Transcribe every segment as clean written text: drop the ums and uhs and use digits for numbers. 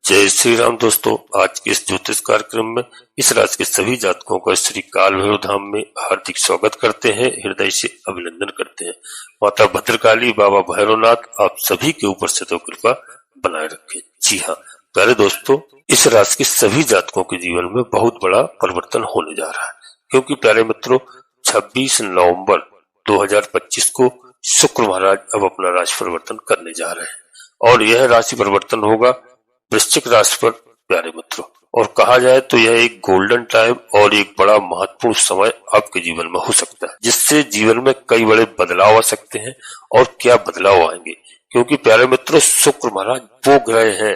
जय श्री राम दोस्तों। आज के इस ज्योतिष कार्यक्रम में इस राशि के सभी जातकों का श्री काल भैरव धाम में हार्दिक स्वागत करते हैं, हृदय से अभिनंदन करते हैं। माता भद्रकाली, बाबा भैरवनाथ आप सभी के ऊपर से तो कृपा बनाए रखें। जी हाँ प्यारे दोस्तों, इस राशि के सभी जातकों के जीवन में बहुत बड़ा परिवर्तन होने जा रहा है, क्योंकि प्यारे मित्रों 26 नवंबर 2025 को शुक्र महाराज अब अपना राशि परिवर्तन करने जा रहे हैं और यह राशि परिवर्तन होगा वृश्चिक राशि पर प्यारे मित्रों। और कहा जाए तो यह एक गोल्डन टाइम और एक बड़ा महत्वपूर्ण समय आपके जीवन में हो सकता है, जिससे जीवन में कई बड़े बदलाव आ सकते हैं। और क्या बदलाव आएंगे, क्योंकि प्यारे मित्रों शुक्र महाराज वो ग्रह हैं,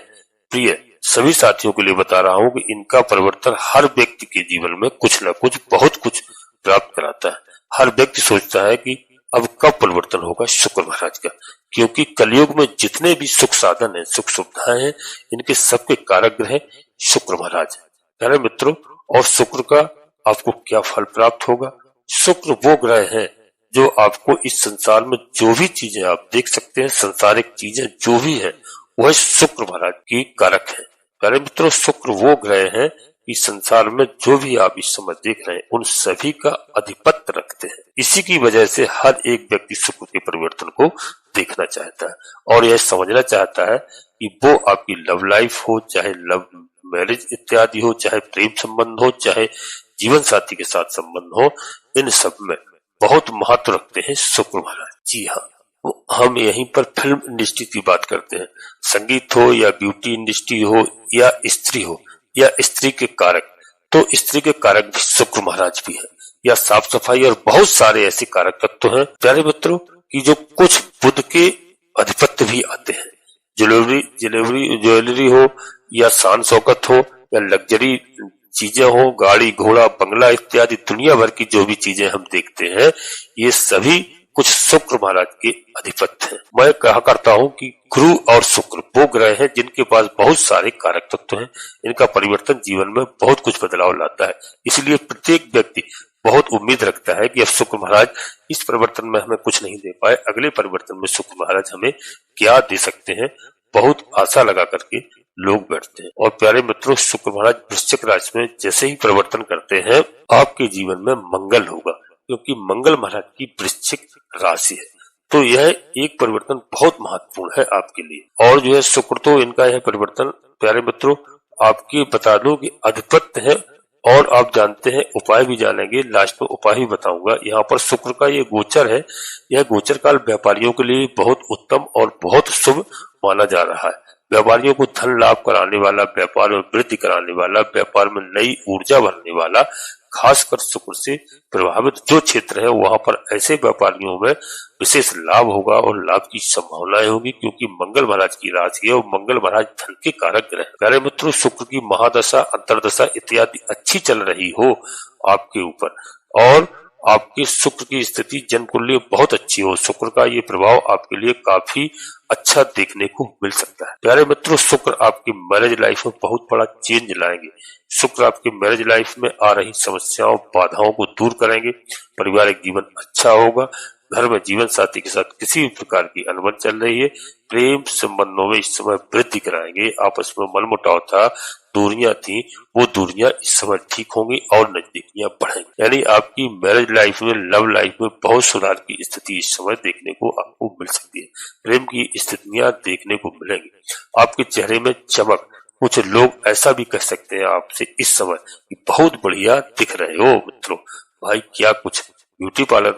प्रिय सभी साथियों के लिए बता रहा हूं कि इनका परिवर्तन हर व्यक्ति के जीवन में कुछ न कुछ बहुत कुछ प्राप्त कराता है। हर व्यक्ति सोचता है कि अब कब परिवर्तन होगा शुक्र महाराज का, क्योंकि कलयुग में जितने भी सुख साधन है, सुख सुविधाएं हैं, इनके सबके कारक ग्रह शुक्र महाराज है प्यारे मित्रों। और शुक्र का आपको क्या फल प्राप्त होगा? शुक्र वो ग्रह है जो आपको इस संसार में जो भी चीजें आप देख सकते हैं, संसारिक चीजें जो भी है, वह शुक्र महाराज की कारक है प्यारे मित्रों। शुक्र वो ग्रह है इस संसार में जो भी आप इस समय देख रहे हैं, उन सभी का अधिपत्य रखते हैं। इसी की वजह से हर एक व्यक्ति शुक्र के परिवर्तन को देखना चाहता है और यह समझना चाहता है कि वो आपकी लव लाइफ हो, चाहे लव मैरिज इत्यादि हो, चाहे प्रेम संबंध हो, चाहे जीवन साथी के साथ संबंध हो, इन सब में बहुत महत्व रखते हैं शुक्र महाराज। जी हाँ, हम यहीं पर फिल्म इंडस्ट्री की बात करते हैं, संगीत हो या ब्यूटी इंडस्ट्री हो या स्त्री हो या स्त्री के कारक, तो स्त्री के कारक भी शुक्र महाराज भी है, या साफ सफाई और बहुत सारे ऐसे कारक तत्व हैं प्यारे मित्रों कि जो कुछ बुध के अधिपत्य भी आते हैं। ज्वेलरी हो या शान शौकत हो या लग्जरी चीजें हो, गाड़ी घोड़ा बंगला इत्यादि दुनिया भर की जो भी चीजें हम देखते हैं, ये सभी कुछ शुक्र महाराज के अधिपत्य हैं। मैं कहा करता हूं कि गुरु और शुक्र वो ग्रह हैं जिनके पास बहुत सारे कारक तत्व हैं। इनका परिवर्तन जीवन में बहुत कुछ बदलाव लाता है, इसलिए प्रत्येक व्यक्ति बहुत उम्मीद रखता है कि अब शुक्र महाराज इस परिवर्तन में हमें कुछ नहीं दे पाए, अगले परिवर्तन में शुक्र महाराज हमें क्या दे सकते हैं, बहुत आशा लगा करके लोग बैठते हैं। और प्यारे मित्रों शुक्र महाराज वृश्चिक राशि में जैसे ही परिवर्तन करते हैं, आपके जीवन में मंगल होगा, क्योंकि मंगल महाराज की वृश्चिक राशि है। तो यह एक परिवर्तन बहुत महत्वपूर्ण है आपके लिए। और जो है शुक्र, तो इनका यह परिवर्तन प्यारे मित्रों आपकी बता दूं कि अधिपत्य है, और आप जानते हैं उपाय भी जानेंगे, लास्ट में उपाय भी बताऊंगा। यहाँ पर शुक्र का ये गोचर है, यह गोचर काल व्यापारियों के लिए बहुत उत्तम और बहुत शुभ माना जा रहा है। व्यापारियों को धन लाभ कराने वाला, व्यापार में वृद्धि कराने वाला, व्यापार में नई ऊर्जा भरने वाला, खासकर शुक्र से प्रभावित जो क्षेत्र है वहां पर ऐसे व्यापारियों में विशेष लाभ होगा और लाभ की संभावनाएं होगी, क्योंकि मंगल महाराज की राशि है और मंगल महाराज धन के कारक ग्रह। प्यारे मित्रों शुक्र की महादशा, अंतरदशा इत्यादि अच्छी चल रही हो आपके ऊपर, और आपके शुक्र की स्थिति जन्म कुंडली बहुत अच्छी हो, शुक्र का ये प्रभाव आपके लिए काफी अच्छा देखने को मिल सकता है। प्यारे मित्रों शुक्र आपकी मैरिज लाइफ में बहुत बड़ा चेंज लाएंगे। शुक्र आपकी मैरिज लाइफ में आ रही समस्याओं, बाधाओं को दूर करेंगे, पारिवारिक जीवन अच्छा होगा, घर में जीवन साथी के साथ किसी भी प्रकार की अनबन चल रही है, प्रेम संबंधों में इस समय वृद्धि कराएंगे। आपस में मनमुटाव था, दूरियां थी, वो दूरियां इस समय ठीक होंगी और नजदीकियां बढ़ेंगी। यानी आपकी मैरिज लाइफ में, लव लाइफ में बहुत सुधार की स्थिति इस समय देखने को आपको मिल सकती है। प्रेम की स्थितियां देखने को मिलेंगी, आपके चेहरे में चमक। कुछ लोग ऐसा भी कह सकते हैं आपसे इस समय कि बहुत बढ़िया दिख रहे हो मित्रों। भाई क्या कुछ ब्यूटी पार्लर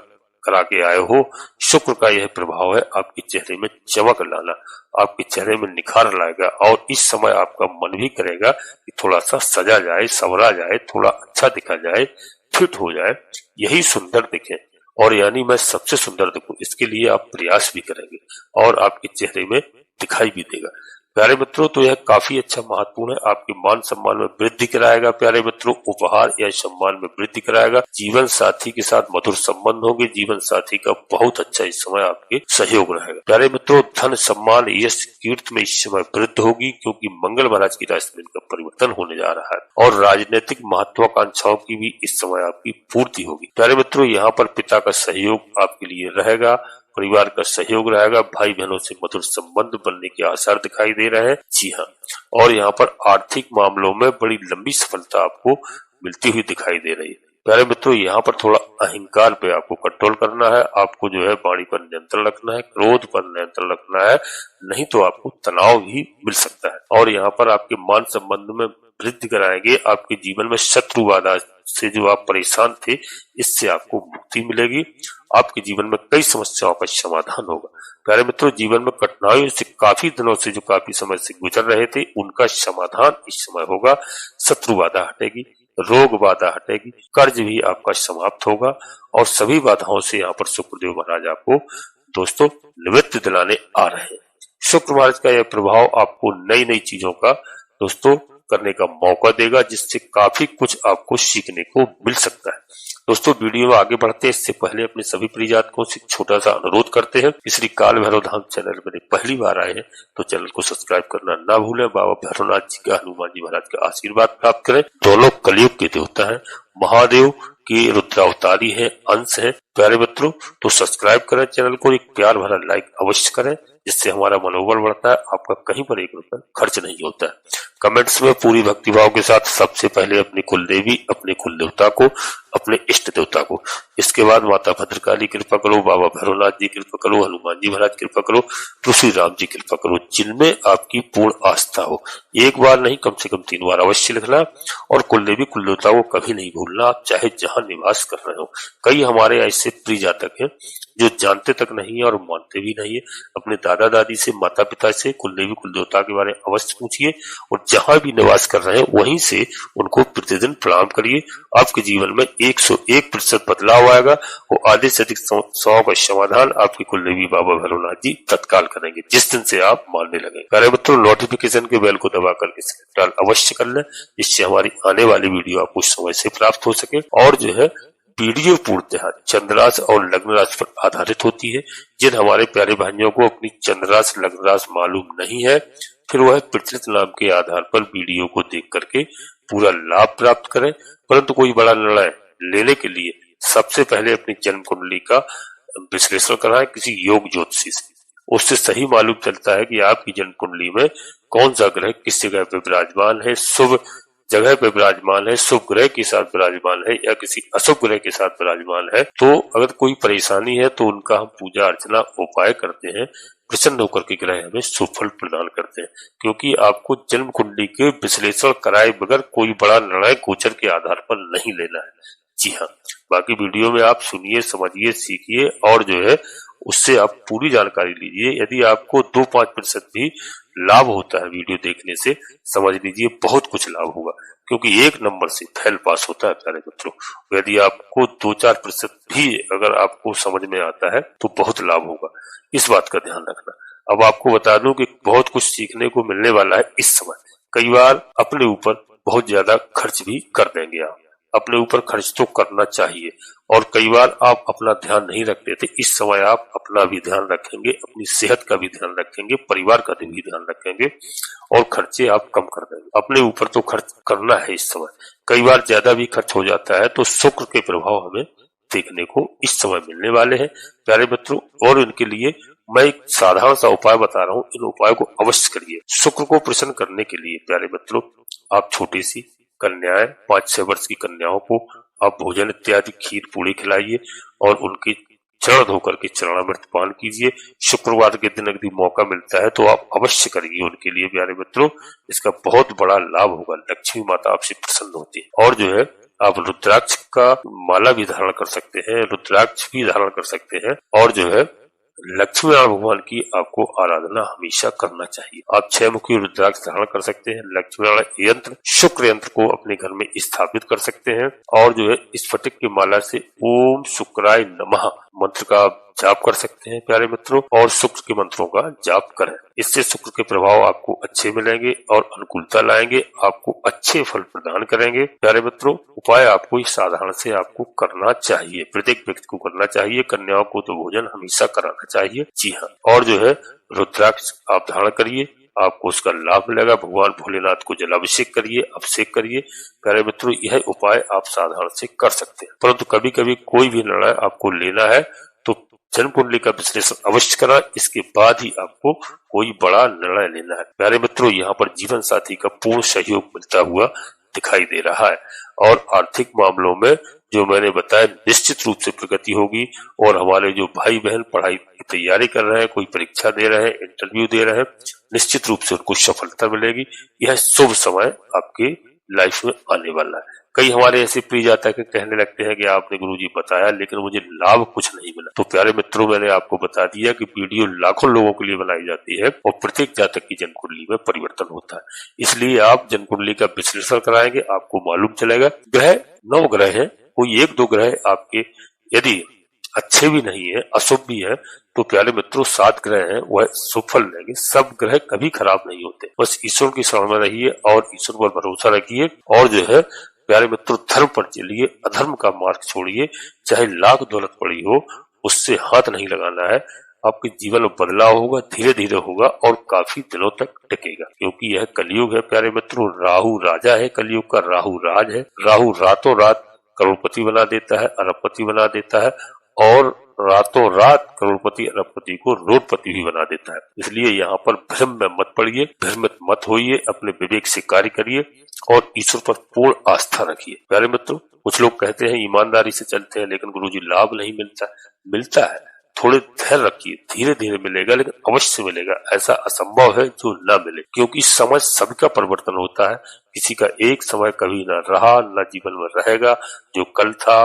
करा के आए हो? शुक्र का यह प्रभाव है आपके चेहरे में चमक लाना, आपके चेहरे में निखार लाएगा, और इस समय आपका मन भी करेगा कि थोड़ा सा सजा जाए, संवरा जाए, थोड़ा अच्छा दिखा जाए, फिट हो जाए, यही सुंदर दिखे, और यानी मैं सबसे सुंदर दिखूं, इसके लिए आप प्रयास भी करेंगे और आपके चेहरे में दिखाई भी देगा। प्यारे मित्रों तो यह काफी अच्छा महत्वपूर्ण है, आपके मान सम्मान में वृद्धि कराएगा प्यारे मित्रों, उपहार या सम्मान में वृद्धि कराएगा, जीवन साथी के साथ मधुर संबंध होंगे, जीवन साथी का बहुत अच्छा इस समय आपके सहयोग रहेगा। प्यारे मित्रों धन सम्मान यश कीर्ति में इस समय वृद्धि होगी, क्योंकि मंगल महाराज की राशि में इनका परिवर्तन होने जा रहा है, और राजनीतिक महत्वाकांक्षाओं की भी इस समय आपकी पूर्ति होगी। प्यारे मित्रों यहाँ पर पिता का सहयोग आपके लिए रहेगा, परिवार का सहयोग रहेगा, भाई बहनों से मधुर संबंध बनने के आसार दिखाई दे रहे हैं। जी हाँ, और यहाँ पर आर्थिक मामलों में बड़ी लंबी सफलता आपको मिलती हुई दिखाई दे रही है। प्यारे मित्रों, यहाँ पर थोड़ा अहंकार पे आपको कंट्रोल करना है, आपको जो है वाणी पर नियंत्रण रखना है, क्रोध पर नियंत्रण रखना है, नहीं तो आपको तनाव भी मिल सकता है। और यहाँ पर आपके मान संबंध में वृद्धि कराएंगे, आपके जीवन में शत्रु बाधा से जो आप परेशान थे, इससे आपको मुक्ति मिलेगी। आपके जीवन में कई समस्याओं का समाधान होगा। प्यारे मित्रों, जीवन में कठिनाइयों से काफी दिनों से जो काफी समय से गुजर रहे थे, उनका समाधान इस समय होगा। शत्रु बाधा हटेगी, रोग बाधा हटेगी, कर्ज भी आपका समाप्त होगा और सभी बाधाओं से यहाँ पर शुक्रदेव महाराज आपको दोस्तों निवृत्ति दिलाने आ रहे हैं। शुक्र महाराज का यह प्रभाव आपको नई नई चीजों का दोस्तों करने का मौका देगा, जिससे काफी कुछ आपको सीखने को मिल सकता है। दोस्तों, वीडियो में आगे बढ़ते हैं इससे पहले अपने सभी प्रियजातकों से छोटा सा अनुरोध करते हैं। श्री काल भैरव धाम चैनल में पहली बार आए हैं तो चैनल को सब्सक्राइब करना ना भूलें। बाबा भैरवनाथ जी का, हनुमान जी महाराज का आशीर्वाद प्राप्त करें। दोनों कलयुग के देवता है, महादेव की रुद्रावतारी है, अंश है। प्यारे मित्रों, तो सब्सक्राइब करें चैनल को, एक प्यार भरा लाइक अवश्य करें, जिससे हमारा मनोबल बढ़ता है। आपका कहीं पर एक रुपया खर्च नहीं होता है। कमेंट्स में पूरी भक्तिभाव के साथ सबसे पहले अपनी कुल देवी, अपने कुल देवता को, अपने इष्ट देवता को, इसके बाद माता भद्रकाली कृपा करो, बाबा भैरवनाथ जी कृपा करो, हनुमान जी महाराज कृपा करो, तुलसी राम जी कृपा करो, जिनमें आपकी पूर्ण आस्था हो। एक बार नहीं, कम से कम 3 बार अवश्य लिखना। और कुल देवी कुल देवता को कभी नहीं भूलना, आप चाहे जहां निवास कर रहे हो। कई हमारे ऐसे प्रिय जातक हैं जो जानते तक नहीं है और मानते भी नहीं है। अपने दादा दादी से, माता पिता से कुल देवी कुल देवता के बारे में अवश्य पूछिए और जहां भी निवास कर रहे हैं वहीं से उनको प्रतिदिन प्रणाम करिए। आपके जीवन में 101% बदलाव आएगा। वो आधे से अधिक 100 का समाधान आपके कुल देवी बाबा भैरवनाथ जी तत्काल करेंगे, जिस दिन से आप मानने लगे। प्यारे मित्रों, नोटिफिकेशन के बेल को दबा करके इंस्टॉल अवश्य कर लें, जिससे हमारी आने वाली वीडियो आपको समय से प्राप्त हो सके। और जो है वीडियो पूर्णतः चंद्रास और लग्न राशि पर आधारित होती है। जिन हमारे प्यारे भाइयों को अपनी चंद्रास लग्न राशि मालूम नहीं है, फिर वह प्रचलित नाम के आधार पर वीडियो को देख करके पूरा लाभ प्राप्त करें। परंतु कोई बड़ा निर्णय लेने के लिए सबसे पहले अपनी जन्म कुंडली का विश्लेषण कराएं किसी योग ज्योतिषी से। उससे सही मालूम चलता है कि आपकी जन्म कुंडली में कौन सा ग्रह किस जगह पे विराजमान है, शुभ जगह पे विराजमान है, शुभ ग्रह के साथ विराजमान है या किसी अशुभ ग्रह के साथ विराजमान है। तो अगर कोई परेशानी है तो उनका हम पूजा अर्चना उपाय करते हैं, प्रसन्न होकर के ग्रह हमें सुफल प्रदान करते हैं। क्योंकि आपको जन्म कुंडली के विश्लेषण कराए बगैर कोई बड़ा निर्णय गोचर के आधार पर नहीं लेना है। जी हाँ, बाकी वीडियो में आप सुनिए, समझिए, सीखिए और जो है उससे आप पूरी जानकारी लीजिए। यदि आपको 2-5% भी लाभ होता है वीडियो देखने से, समझ लीजिए बहुत कुछ लाभ होगा। क्योंकि 1 नंबर से फेल पास होता है प्यारे मित्रों। यदि आपको 2-4% भी अगर आपको समझ में आता है तो बहुत लाभ होगा, इस बात का ध्यान रखना। अब आपको बता दूं कि बहुत कुछ सीखने को मिलने वाला है इस समय। कई बार अपने ऊपर बहुत ज्यादा खर्च भी कर देंगे आप, अपने ऊपर खर्च तो करना चाहिए। और कई बार आप अपना ध्यान नहीं रखते थे, इस समय आप अपना भी ध्यान रखेंगे, अपनी सेहत का भी ध्यान रखेंगे, परिवार का भी ध्यान रखेंगे और खर्चे आप कम कर देंगे। अपने ऊपर तो खर्च करना है इस समय। कई बार ज्यादा भी खर्च हो जाता है तो शुक्र के प्रभाव हमें देखने को इस समय मिलने वाले हैं प्यारे मित्रों। और इनके लिए मैं एक साधारण सा उपाय बता रहा हूँ, इन उपायों को अवश्य करिए। शुक्र को प्रसन्न करने के लिए प्यारे मित्रों, आप छोटी सी कन्याएं, 5-6 वर्ष की कन्याओं को आप भोजन इत्यादि खीर पूड़ी खिलाइए और उनके चरण धोकर के चरणामृत पान कीजिए। शुक्रवार के दिन यदि मौका मिलता है तो आप अवश्य करिए उनके लिए प्यारे मित्रों, इसका बहुत बड़ा लाभ होगा। लक्ष्मी माता आपसे प्रसन्न होती है। और जो है आप रुद्राक्ष का माला भी धारण कर सकते हैं, रुद्राक्ष भी धारण कर सकते हैं। और जो है लक्ष्मी नारायण भगवान की आपको आराधना हमेशा करना चाहिए। आप 6 मुखी रुद्राक्ष धारण कर सकते हैं, लक्ष्मी नारायण यंत्र, शुक्र यंत्र को अपने घर में स्थापित कर सकते हैं। और जो है स्फटिक की माला से ओम शुक्राय नमः मंत्र का जाप कर सकते हैं प्यारे मित्रों, और शुक्र के मंत्रों का जाप करें। इससे शुक्र के प्रभाव आपको अच्छे मिलेंगे और अनुकूलता लाएंगे, आपको अच्छे फल प्रदान करेंगे प्यारे मित्रों। उपाय आपको इस साधारण से आपको करना चाहिए, प्रत्येक व्यक्ति को करना चाहिए। कन्याओं को तो भोजन हमेशा कराना चाहिए। जी हाँ, और जो है रुद्राक्ष आप धारण करिए, आपको उसका लाभ मिलेगा। भगवान भोलेनाथ को जलाभिषेक करिए, अभिषेक करिए प्यारे मित्रों। यह उपाय आप साधारण से कर सकते हैं। परंतु कभी कभी कोई भी निर्णय आपको लेना है तो जन्म कुंडली का विश्लेषण अवश्य करा, इसके बाद ही आपको कोई बड़ा निर्णय लेना है। प्यारे मित्रों, यहाँ पर जीवन साथी का पूर्ण सहयोग मिलता हुआ दिखाई दे रहा है और आर्थिक मामलों में जो मैंने बताया निश्चित रूप से प्रगति होगी। और हमारे जो भाई बहन पढ़ाई की तैयारी कर रहे हैं, कोई परीक्षा दे रहे हैं, इंटरव्यू दे रहे हैं, निश्चित रूप से उनको सफलता मिलेगी। यह शुभ समय आपके लाइफ में आने वाला है। कई हमारे ऐसे प्रिय जातक कहने लगते हैं कि आपने गुरुजी बताया लेकिन मुझे लाभ कुछ नहीं मिला। तो प्यारे मित्रों, मैंने आपको बता दिया कि वीडियो लाखों लोगों के लिए बनाई जाती है और प्रत्येक जातक की जन्म कुंडली में परिवर्तन होता है। इसलिए आप जन्म कुंडली का विश्लेषण कराएंगे, आपको मालूम चलेगा। ग्रह 9 ग्रह है, कोई 1-2 ग्रह आपके यदि अच्छे भी नहीं है, अशुभ भी है, तो प्यारे मित्रों 7 ग्रह हैं वह शुभ फल देंगे। सब ग्रह कभी खराब नहीं होते। बस ईश्वर की शरण में रहिए और ईश्वर पर भरोसा रखिए और जो है प्यारे मित्रों धर्म पर चलिए, अधर्म का मार्ग छोड़िए। चाहे लाख दौलत पड़ी हो, उससे हाथ नहीं लगाना है। आपके जीवन में बदलाव होगा, धीरे धीरे होगा और काफी दिनों तक टिकेगा, क्योंकि यह कलयुग है प्यारे मित्रों। राहु राजा है कलयुग का, राहु राज है। राहु रातों रात करोड़पति बना देता है, अरबपति बना देता है और रातों रात करोड़पति अरबपति को रोडपति भी बना देता है। इसलिए यहाँ पर भ्रम में मत पड़िए, भ्रमित मत होइए, अपने विवेक से कार्य करिए और ईश्वर पर पूर्ण आस्था रखिए। प्यारे मित्रों, कुछ लोग कहते हैं ईमानदारी से चलते हैं लेकिन गुरुजी लाभ नहीं मिलता। मिलता है, थोड़े धैर्य रखिए, धीरे धीरे मिलेगा, लेकिन अवश्य मिलेगा। ऐसा असंभव है जो ना मिले, क्योंकि समय सबका परिवर्तन होता है। किसी का एक समय कभी ना रहा, ना जीवन में रहेगा। जो कल था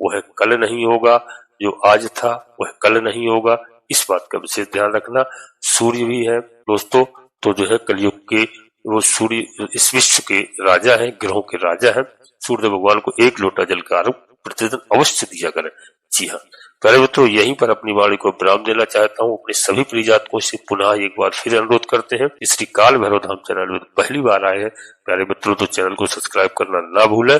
वह कल नहीं होगा, जो आज था वह कल नहीं होगा। इस बात का विशेष ध्यान रखना। सूर्य भी है दोस्तों, तो जो है कलयुग के वो सूर्य इस विश्व के राजा है, ग्रहों के राजा है। सूर्य भगवान को 1 लोटा जल का अर्घ्य प्रतिदिन अवश्य दिया करें। जी हाँ प्यारे मित्रों, यहीं पर अपनी वाणी को विराम देना चाहता हूँ। अपने सभी प्रिय जातकों से पुनः एक बार फिर अनुरोध करते हैं, श्री काल भैरव धाम चैनल में पहली बार आए हैं प्यारे मित्रों तो चैनल को सब्सक्राइब करना ना भूलें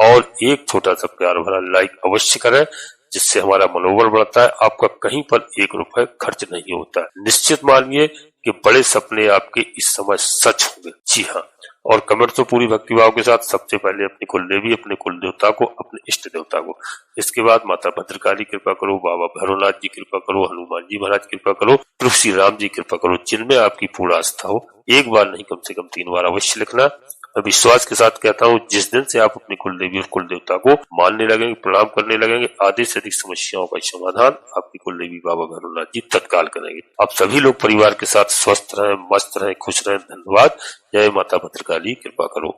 और एक छोटा सा प्यार भरा लाइक अवश्य करें, जिससे हमारा मनोबल बढ़ता है। आपका कहीं पर 1 रुपए खर्च नहीं होता है। निश्चित मानिए कि बड़े सपने आपके इस समय सच होंगे। जी हाँ, और कमेंट तो पूरी भक्तिभाव के साथ। सबसे पहले अपनी कुलदेवी, अपने कुल देवता को, अपने इष्ट देवता को, इसके बाद माता भद्रकाली कृपा करो, बाबा भैरवनाथ जी कृपा करो, हनुमान जी महाराज कृपा करो, प्रभु श्री राम जी कृपा करो। जिनमें आपकी पूर्ण आस्था हो, एक बार नहीं कम से कम 3 बार अवश्य लिखना। मैं विश्वास के साथ कहता हूँ, जिस दिन से आप अपनी कुलदेवी और कुल देवता को मानने लगेंगे, प्रणाम करने लगेंगे, आधे से अधिक समस्याओं का समाधान आपकी कुलदेवी बाबा भैरवनाथ जी तत्काल करेंगे। आप सभी लोग परिवार के साथ स्वस्थ रहें, मस्त रहें, खुश रहें। धन्यवाद। जय माता भद्रकाली, कृपा करो।